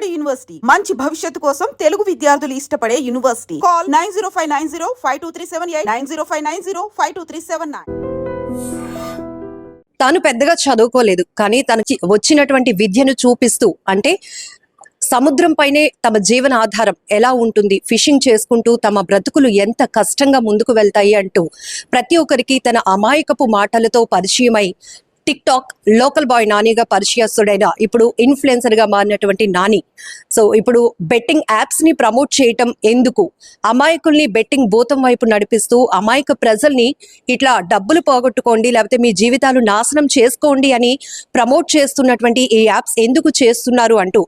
Vijayawada university మంచి భవిష్యత్తు కోసం తెలుగు విద్యార్థులు ఇష్టపడే యూనివర్సిటీ. కాల్ 9059052378 9059052379. తాను పెద్దగా చదువుకోలేదు, కానీ తనకి వచ్చినటువంటి విద్యను చూపిస్తూ, అంటే సముద్రం పైనే తమ జీవన ఆధారం ఎలా ఉంటుంది, ఫిషింగ్ చేసుకుంటూ తమ బ్రతుకులు ఎంత కష్టంగా ముందుకు వెళ్తాయి అంటూ ప్రతి ఒక్కరికి తన అమాయకపు మాటలతో పరిచయమై టిక్ టాక్ లోకల్ బాయ్ నానిగా పరిచయస్తుడైన ఇప్పుడు ఇన్ఫ్లుయెన్సర్ గా మారినటువంటి నాని. సో ఇప్పుడు బెట్టింగ్ యాప్స్ ని ప్రమోట్ చేయటం ఎందుకు, అమాయకుల్ని బెట్టింగ్ భూతం వైపు నడిపిస్తూ అమాయక ప్రజల్ని ఇట్లా డబ్బులు పోగొట్టుకోండి లేకపోతే మీ జీవితాలు నాశనం చేసుకోండి అని ప్రమోట్ చేస్తున్నటువంటి ఈ యాప్స్ ఎందుకు చేస్తున్నారు అంటూ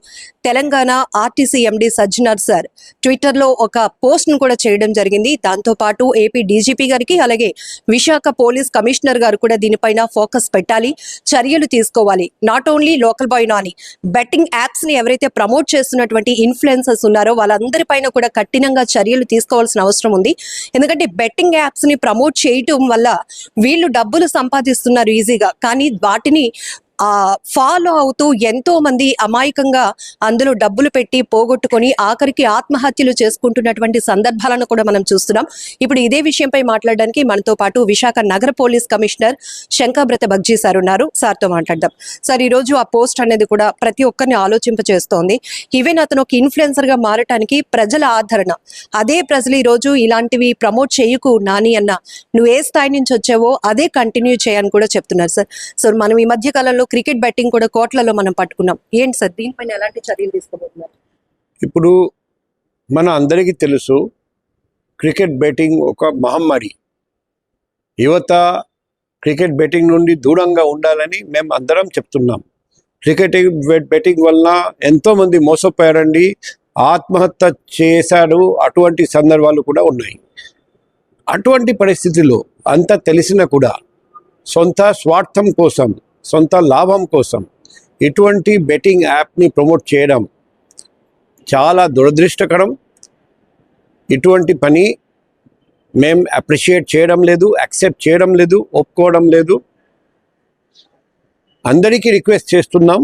తెలంగాణ ఆర్టీసీ ఎండి సజ్జనార్ సార్ ట్విట్టర్ లో ఒక పోస్ట్ ను కూడా చేయడం జరిగింది. దాంతో పాటు ఏపీ డీజీపీ గారికి అలాగే విశాఖ పోలీస్ కమిషనర్ గారు కూడా దీనిపైన ఫోకస్ పెట్టాలి, చర్యలు తీసుకోవాలి. Not only local boy Nani, betting apps ని ఎవరైతే ప్రమోట్ చేస్తున్నటువంటి ఇన్ఫ్లుయెన్సర్స్ ఉన్నారో వాళ్ళందరిపైన కూడా కఠినంగా చర్యలు తీసుకోవాల్సిన అవసరం ఉంది. ఎందుకంటే బెట్టింగ్ యాప్స్ ని ప్రమోట్ చేయటం వల్ల వీళ్ళు డబ్బులు సంపాదిస్తున్నారు ఈజీగా, కానీ వాటిని ఫాలో అవుతూ ఎంతో మంది అమాయకంగా అందులో డబ్బులు పెట్టి పోగొట్టుకొని ఆఖరికి ఆత్మహత్యలు చేసుకుంటున్నటువంటి సందర్భాలను కూడా మనం చూస్తున్నాం. ఇప్పుడు ఇదే విషయంపై మాట్లాడడానికి మనతో పాటు విశాఖ నగర పోలీస్ కమిషనర్ శంకబ్రత బగ్జీ సార్ ఉన్నారు. సార్తో మాట్లాడదాం. సార్, ఈ రోజు ఆ పోస్ట్ అనేది కూడా ప్రతి ఒక్కరిని ఆలోచింపచేస్తోంది. ఈవెన్ అతను ఒక ఇన్ఫ్లుయెన్సర్ గా మారటానికి ప్రజల ఆదరణ, అదే ప్రజలు ఈ రోజు ఇలాంటివి ప్రమోట్ చేయకు నాని అన్న, నువ్వు ఏ స్థాయి నుంచి వచ్చావో అదే కంటిన్యూ చేయని కూడా చెప్తున్నారు సార్. సో మనం ఈ మధ్య కాలంలో క్రికెట్ బెట్టింగ్ కూడా కోట్లలో మనం పట్టుకున్నాం. ఏంటి సార్ దీనిపైన ఎలాంటి చర్యలు తీసుకోబోతున్నారు? ఇప్పుడు మన అందరికీ తెలుసు, క్రికెట్ బెట్టింగ్ ఒక మహమ్మారి. యువత క్రికెట్ బెట్టింగ్ నుండి దూరంగా ఉండాలని మేము అందరం చెప్తున్నాం. క్రికెట్ బెట్టింగ్ వలన ఎంతోమంది మోసపోయారండి, ఆత్మహత్య చేశారు, అటువంటి సందర్భాలు కూడా ఉన్నాయి. అటువంటి పరిస్థితిలో అంత తెలిసినా కూడా సొంత స్వార్థం కోసం, సొంత లాభం కోసం ఇటువంటి బెట్టింగ్ యాప్ని ప్రమోట్ చేయడం చాలా దురదృష్టకరం. ఇటువంటి పని మేము అప్రిషియేట్ చేయడం లేదు, యాక్సెప్ట్ చేయడం లేదు, ఒప్పుకోవడం లేదు. అందరికీ రిక్వెస్ట్ చేస్తున్నాం,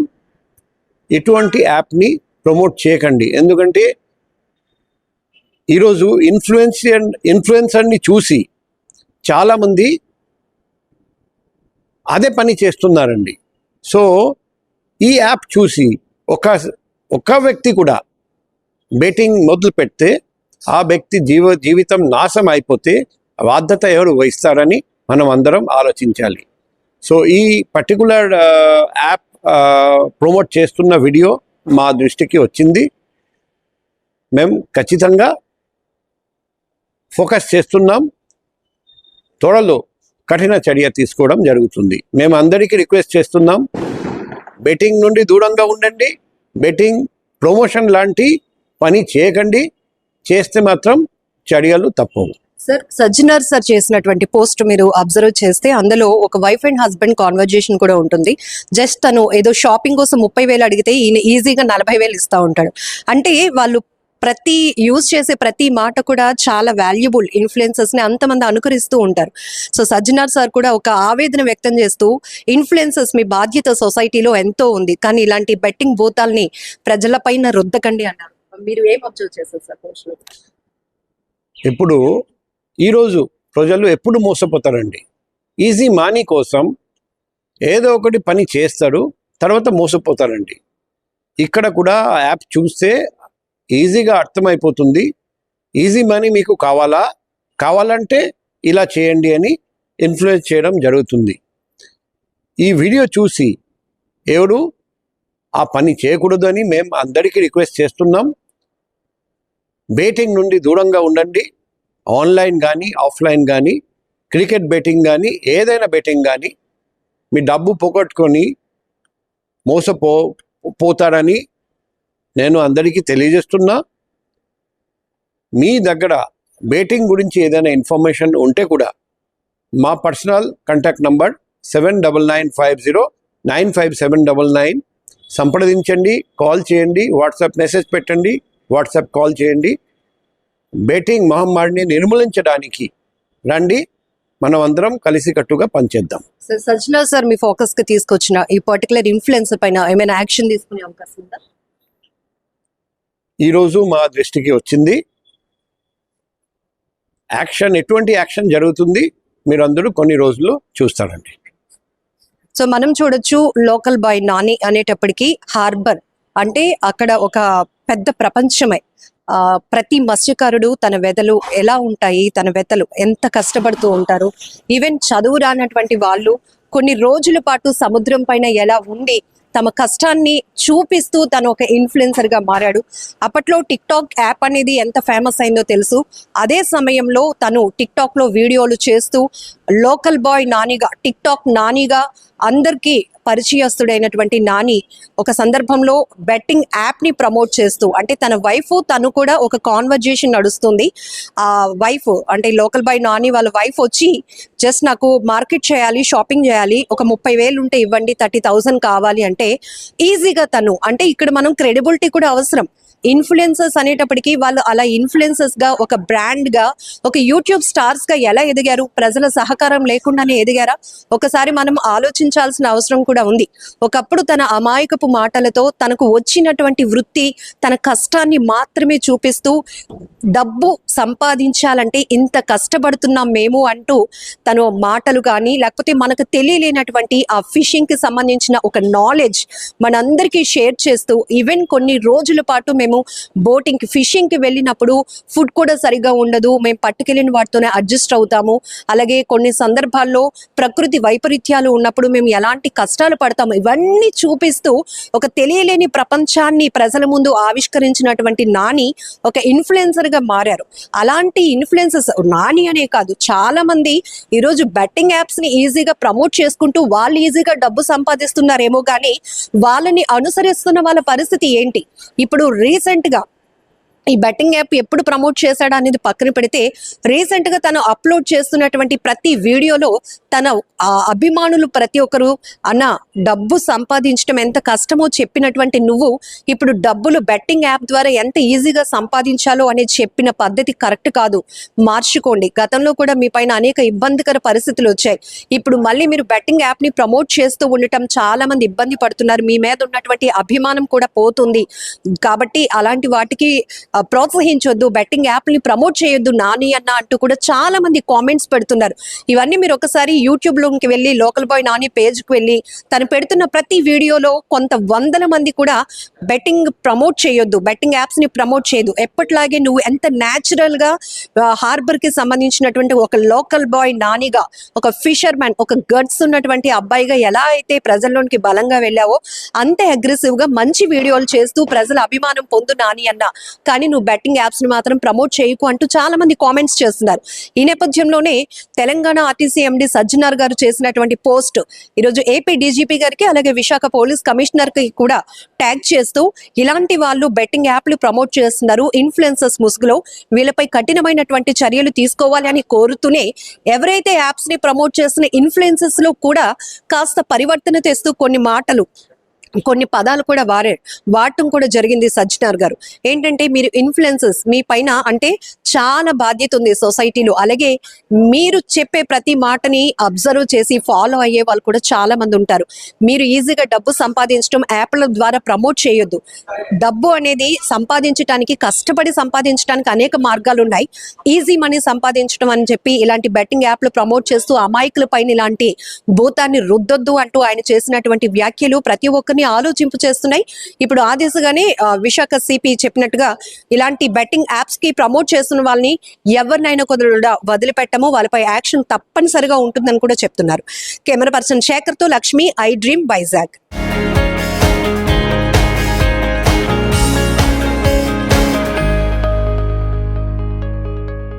ఇటువంటి యాప్ని ప్రమోట్ చేయకండి. ఎందుకంటే ఈరోజు ఇన్ఫ్లుయెన్సర్ని చూసి చాలామంది అదే పని చేస్తున్నారండి. సో ఈ యాప్ చూసి ఒక వ్యక్తి కూడా బెట్టింగ్ మొదలు పెడితే ఆ వ్యక్తి జీవితం నాశనం అయిపోతే బాధ్యత ఎవరు వహిస్తారని మనం అందరం ఆలోచించాలి. సో ఈ పర్టికులర్ యాప్ ప్రమోట్ చేస్తున్న వీడియో మా దృష్టికి వచ్చింది. మేము ఖచ్చితంగా ఫోకస్ చేస్తున్నాం. త్వరలో కఠిన చర్య తీసుకోవడం జరుగుతుంది. మేము అందరికీ రిక్వెస్ట్ చేస్తున్నాం, బెట్టింగ్ నుండి దూరంగా ఉండండి, బెట్టింగ్ ప్రమోషన్ లాంటి పని చేయకండి. చేస్తే మాత్రం చర్యలు తప్పవు. సార్, సజ్జనార్ సార్ చేసినటువంటి పోస్ట్ మీరు అబ్జర్వ్ చేస్తే అందులో ఒక వైఫ్ అండ్ హస్బెండ్ కాన్వర్జేషన్ కూడా ఉంటుంది. జస్ట్ తను ఏదో షాపింగ్ కోసం 30,000 అడిగితే ఈయన ఈజీగా 40,000 ఇస్తూ ఉంటాడు. అంటే వాళ్ళు యూజ్ చేసే ప్రతి మాట కూడా చాలా వాల్యుబుల్. ఇన్ఫ్లుయెన్సర్స్ ని అంతమంది అనుకరిస్తూ ఉంటారు. సో సజ్జనార్ సార్ కూడా ఒక ఆవేదన వ్యక్తం చేస్తూ, ఇన్ఫ్లుయెన్సర్స్ మీ బాధ్యత సొసైటీలో ఎంతో ఉంది, కానీ ఇలాంటి బెట్టింగ్ భూతాల్ని ప్రజలపైన రుద్దకండి అన్నారు. మీరు ఏం అబ్జర్వ్ చేస్తారు సార్ పోస్ట్ లో? ఇప్పుడు ఈరోజు ప్రజలు ఎప్పుడు మోసపోతారండి. ఈజీ మనీ కోసం ఏదో ఒకటి పని చేస్తారు, తర్వాత మోసపోతారండి. ఇక్కడ కూడా యాప్ చూస్తే ఈజీగా అర్థమైపోతుంది. ఈజీ మనీ మీకు కావాలంటే ఇలా చేయండి అని ఇన్ఫ్లుయెన్స్ చేయడం జరుగుతుంది. ఈ వీడియో చూసి ఎవరు ఆ పని చేయకూడదు అని మేము అందరికీ రిక్వెస్ట్ చేస్తున్నాం. బెట్టింగ్ నుండి దూరంగా ఉండండి. ఆన్లైన్ కానీ ఆఫ్లైన్ కానీ, క్రికెట్ బెట్టింగ్ కానీ, ఏదైనా బెట్టింగ్ కానీ మీ డబ్బు పోగొట్టుకొని పోతారని నేను అందరికీ తెలియజేస్తున్నా. మీ దగ్గర బెట్టింగ్ గురించి ఏదైనా ఇన్ఫర్మేషన్ ఉంటే కూడా మా పర్సనల్ కాంటాక్ట్ నంబర్ 7950957799 సంప్రదించండి, కాల్ చేయండి, వాట్సాప్ మెసేజ్ పెట్టండి, వాట్సాప్ కాల్ చేయండి. బెట్టింగ్ మహమ్మారిని నిర్మూలించడానికి రండి, మనం అందరం కలిసికట్టుగా పనిచేద్దాం. సజ్జనార్ సార్ మీ ఫోకస్ కి తీసుకొచ్చిన ఈ పర్టికులర్ ఇన్ఫ్లుయెన్సర్ పైన ఏమైనా యాక్షన్ తీసుకునే అవకాశం ఉందా? ఈరోజు మా దృష్టికి వచ్చింది. ఎటువంటి యాక్షన్ జరుగుతుంది మీరు అందరూ కొన్ని రోజుల్లో చూస్తారండి. సో మనం చూడొచ్చు లోకల్ బాయ్ నాని అనేటప్పటికీ హార్బర్ అంటే అక్కడ ఒక పెద్ద ప్రపంచమే. ప్రతి మత్స్యకారుడు తన వెదలు ఎలా ఉంటాయి, తన వెతలు ఎంత కష్టపడుతూ ఉంటారు, ఈవెన్ చదువు రానటువంటి వాళ్ళు కొన్ని రోజుల పాటు సముద్రం పైన ఎలా ఉండి తమ కష్టాన్ని చూపిస్తూ తను ఒక ఇన్ఫ్లుయెన్సర్ గా మారాడు. అప్పట్లో టిక్ టాక్ యాప్ అనేది ఎంత ఫేమస్ అయిందో తెలుసు. అదే సమయంలో తను టిక్ టాక్ లో వీడియోలు చేస్తూ లోకల్ బాయ్ నానిగా, టిక్ టాక్ నానిగా అందరికీ పరిచయస్తుడైనటువంటి నాని ఒక సందర్భంలో బెట్టింగ్ యాప్ ని ప్రమోట్ చేస్తూ, అంటే తన వైఫ్ తను కూడా ఒక కాన్వర్జేషన్ నడుస్తుంది. ఆ వైఫ్ అంటే లోకల్ బాయ్ నాని వాళ్ళ వైఫ్ వచ్చి జస్ట్ నాకు మార్కెట్ చేయాలి, షాపింగ్ చేయాలి, ఒక 30,000 ఉంటే ఇవ్వండి, 30,000 కావాలి అంటే ఈజీగా తను, అంటే ఇక్కడ మనం క్రెడిబిలిటీ కూడా అవసరం. ఇన్ఫ్లుయెన్సర్స్ అనేటప్పటికీ వాళ్ళు అలా ఇన్ఫ్లుయెన్సర్స్ గా, ఒక బ్రాండ్ గా, ఒక యూట్యూబ్ స్టార్స్ గా ఎలా ఎదిగారు? ప్రజల సహకారం లేకుండానే ఎదిగారా? ఒకసారి మనం ఆలోచించాల్సిన అవసరం కూడా ఉంది. ఒకప్పుడు తన అమాయకపు మాటలతో తనకు వచ్చినటువంటి వృత్తి, తన కష్టాన్ని మాత్రమే చూపిస్తూ డబ్బు సంపాదించాలంటే ఇంత కష్టపడుతున్నాం మేము అంటూ తను మాటలు కానీ, లేకపోతే మనకు తెలియలేనటువంటి ఆ ఫిషింగ్ కి సంబంధించిన ఒక నాలెడ్జ్ మనందరికీ షేర్ చేస్తూ, ఈవెన్ కొన్ని రోజుల పాటు మేము బోటింగ్ ఫిషింగ్ కి వెళ్ళినప్పుడు ఫుడ్ కూడా సరిగా ఉండదు, మేము పట్టుకెళ్ళిన వాటితోనే అడ్జస్ట్ అవుతాము, అలాగే కొన్ని సందర్భాల్లో ప్రకృతి వైపరీత్యాలు ఉన్నప్పుడు మేము ఎలాంటి కష్టాలు పడతాము, ఇవన్నీ చూపిస్తూ ఒక తెలియలేని ప్రపంచాన్ని ప్రజల ముందు ఆవిష్కరించినటువంటి నాని ఒక ఇన్ఫ్లుయెన్సర్ గా మారారు. అలాంటి ఇన్ఫ్లుయెన్సర్స్ నాని అనే కాదు, చాలా మంది ఈరోజు బెట్టింగ్ యాప్స్ ని ఈజీగా ప్రమోట్ చేసుకుంటూ వాళ్ళు ఈజీగా డబ్బు సంపాదిస్తున్నారేమో కానీ వాళ్ళని అనుసరిస్తున్న వాళ్ళ పరిస్థితి ఏంటి? ఇప్పుడు రీసెంట్ గా ఈ బెట్టింగ్ యాప్ ఎప్పుడు ప్రమోట్ చేశాడా అనేది పక్కన పెడితే, రీసెంట్ గా తను అప్లోడ్ చేస్తున్నటువంటి ప్రతి వీడియోలో తన అభిమానులు ప్రతి ఒక్కరు అన్న డబ్బు సంపాదించడం ఎంత కష్టమో చెప్పినటువంటి నువ్వు ఇప్పుడు డబ్బులు బెట్టింగ్ యాప్ ద్వారా ఎంత ఈజీగా సంపాదించాలో అనేది చెప్పిన పద్ధతి కరెక్ట్ కాదు, మార్చుకోండి. గతంలో కూడా మీ పైన అనేక ఇబ్బందికర పరిస్థితులు వచ్చాయి. ఇప్పుడు మళ్ళీ మీరు బెట్టింగ్ యాప్ ని ప్రమోట్ చేస్తూ ఉండటం చాలా మంది ఇబ్బంది పడుతున్నారు, మీ మీద ఉన్నటువంటి అభిమానం కూడా పోతుంది. కాబట్టి అలాంటి వాటికి ప్రోత్సహించొద్దు, బెట్టింగ్ యాప్ ని ప్రమోట్ చేయొద్దు నాని అన్న అంటూ కూడా చాలా మంది కామెంట్స్ పెడుతున్నారు. ఇవన్నీ మీరు ఒకసారి యూట్యూబ్ లోకి వెళ్ళి లోకల్ బాయ్ నాని పేజ్ కి వెళ్ళి తను పెడుతున్న ప్రతి వీడియోలో కొంత వందల మంది కూడా బెట్టింగ్ ప్రమోట్ చేయొద్దు, బెట్టింగ్ యాప్స్ ని ప్రమోట్ చేయదు, ఎప్పటిలాగే నువ్వు ఎంత న్యాచురల్ గా హార్బర్ కి సంబంధించినటువంటి ఒక లోకల్ బాయ్ నానిగా, ఒక ఫిషర్ మ్యాన్, ఒక గట్స్ ఉన్నటువంటి అబ్బాయిగా ఎలా అయితే ప్రజల్లోనికి బలంగా వెళ్ళావో అంతే అగ్రెసివ్ గా మంచి వీడియోలు చేస్తూ ప్రజల అభిమానం పొందు నాని అన్న. కానీ నువ్వు బెట్టింగ్ యాప్స్ ని మాత్రం ప్రమోట్ చేయకు అంటూ చాలా మంది కామెంట్స్ చేస్తున్నారు. ఈ నేపథ్యంలోనే తెలంగాణ ఆర్టీసీ ఎండి సజ్జనార్ గారు చేసినటువంటి పోస్ట్ ఈరోజు ఏపీ డీజీపీ గారికి అలాగే విశాఖ పోలీస్ కమిషనర్ కి కూడా ట్యాగ్ చేస్తూ, ఇలాంటి వాళ్ళు బెట్టింగ్ యాప్లు ప్రమోట్ చేస్తున్నారు, ఇన్ఫ్లుయెన్సర్స్ ముసుగులో వీళ్ళపై కఠినమైనటువంటి చర్యలు తీసుకోవాలి అని కోరుతూనే, ఎవరైతే యాప్స్ ని ప్రమోట్ చేస్తున్న ఇన్ఫ్లుయెన్సర్స్ లో కూడా కాస్త పరివర్తన తెస్తూ కొన్ని మాటలు, కొన్ని పదాలు కూడా వాడటం కూడా జరిగింది సజ్జనార్ గారు. ఏంటంటే మీరు ఇన్ఫ్లుయెన్సర్స్, మీ పైన అంటే చాలా బాధ్యత ఉంది సొసైటీలో, అలాగే మీరు చెప్పే ప్రతి మాటని అబ్జర్వ్ చేసి ఫాలో అయ్యే వాళ్ళు కూడా చాలా మంది ఉంటారు. మీరు ఈజీగా డబ్బు సంపాదించడం యాప్ల ద్వారా ప్రమోట్ చేయొద్దు. డబ్బు అనేది సంపాదించడానికి, కష్టపడి సంపాదించడానికి అనేక మార్గాలు ఉన్నాయి. ఈజీ మనీ సంపాదించడం అని చెప్పి ఇలాంటి బెట్టింగ్ యాప్లు ప్రమోట్ చేస్తూ అమాయకుల పైన ఇలాంటి భూతాన్ని రుద్దొద్దు అంటూ ఆయన చేసినటువంటి వ్యాఖ్యలు ప్రతి ఒక్కరిని ఆలోచింపు చేస్తున్నాయి. ఇప్పుడు ఆ దిశగానే విశాఖ సిపి చెప్పినట్టుగా ఇలాంటి బెట్టింగ్ యాప్స్ కి ప్రమోట్ చేస్తున్న వాళ్ళని ఎవరినైనా కూడా వదిలిపెట్టము, వాళ్ళపై యాక్షన్ తప్పనిసరిగా ఉంటుందని కూడా చెప్తున్నారు. కెమెరా పర్సన్ శేఖర్ తో లక్ష్మి, ఐ డ్రీమ్ వైజాగ్.